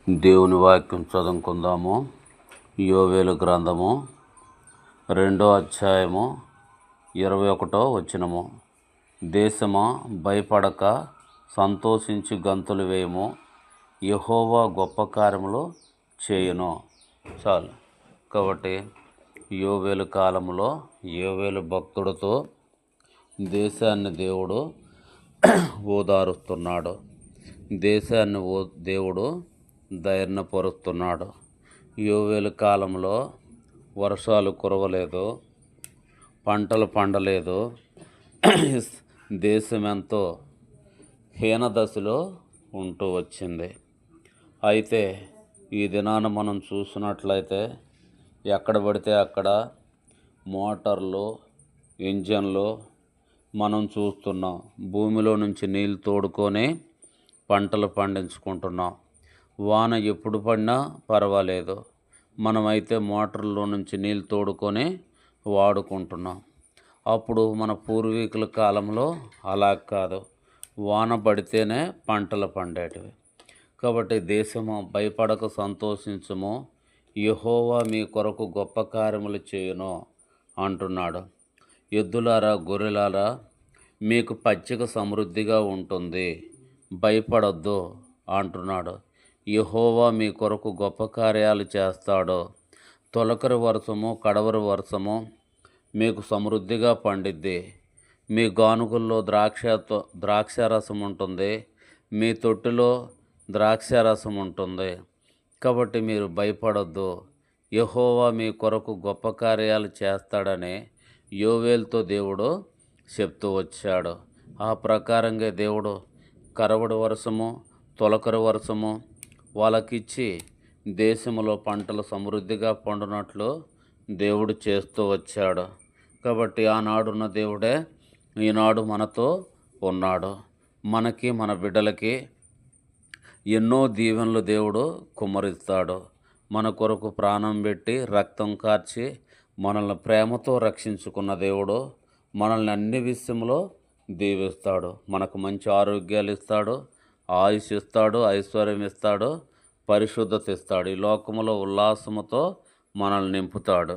దేవుని వాక్యం చదువుకుందాము. యోవేలు గ్రంథము 2వ అధ్యాయము 21వ వచనము. దేశమా భయపడక సంతోషించి గంతులు వేయము, యెహోవా గొప్ప కార్యములు చేయును. చాలు. కాబట్టి యోవేలు కాలంలో యోవేలు భక్తుడితో దేశాన్ని దేవుడు ఓదారుస్తున్నాడు. దేశాన్ని దేవుడు ధైర్యపరుస్తున్నాడు. యోవేలు కాలంలో వర్షాలు కురవలేదు, పంటలు పండలేదు, దేశం ఎంతో హీనదశలో ఉంటూ వచ్చింది. అయితే ఈ దినాన మనం చూసినట్లయితే ఎక్కడ పడితే అక్కడ మోటార్లు, ఇంజన్లు మనం చూస్తున్నాం. భూమిలో నుంచి నీళ్ళు తోడుకొని పంటలు పండించుకుంటున్నాం. వాన ఎప్పుడు పడినా పర్వాలేదు, మనమైతే మోటార్లో నుంచి నీళ్ళు తోడుకొని వాడుకుంటున్నాం. అప్పుడు మన పూర్వీకుల కాలంలో అలా కాదు, వాన పడితేనే పంటలు పండేటివి. కాబట్టి దేశము భయపడక సంతోషించుము, యెహోవా మీ కొరకు గొప్ప కార్యములు చేయును అంటున్నాడు. ఎద్దులారా, గొర్రెలారా, మీకు పచ్చిక సమృద్ధిగా ఉంటుంది, భయపడొద్దు అంటున్నాడు. యెహోవా మీ కొరకు గొప్ప కార్యాలు చేస్తాడు. తొలకరి వర్షము, కడవరి వర్షము మీకు సమృద్ధిగా పండిద్ది. మీ గానుగుల్లో ద్రాక్షారసం ఉంటుంది, మీ తొట్టిలో ద్రాక్షారసం ఉంటుంది. కాబట్టి మీరు భయపడొద్దు, యెహోవా మీ కొరకు గొప్ప కార్యాలు చేస్తాడని యోవేలుతో దేవుడు చెప్తూ వచ్చాడు. ఆ ప్రకారంగా దేవుడు కడవరి వర్షము, తొలకరి వర్షము వాళ్ళకిచ్చి దేశంలో పంటలు సమృద్ధిగా పండునట్లు దేవుడు చేస్తూ వచ్చాడు. కాబట్టి ఆనాడున్న దేవుడే ఈనాడు మనతో ఉన్నాడు. మనకి, మన బిడ్డలకి ఎన్నో దీవెనలు దేవుడు కుమ్మరిస్తాడు. మన కొరకు ప్రాణం పెట్టి రక్తం కార్చి మనల్ని ప్రేమతో రక్షించుకున్న దేవుడు మనల్ని అన్ని విషయంలో దీవిస్తాడు. మనకు మంచి ఆరోగ్యాలు ఇస్తాడు, ఆయుష్ ఇస్తాడు, ఐశ్వర్యం ఇస్తాడు, పరిశుద్ధత ఇస్తాడు. ఈ లోకములో ఉల్లాసముతో మనల్ని నింపుతాడు.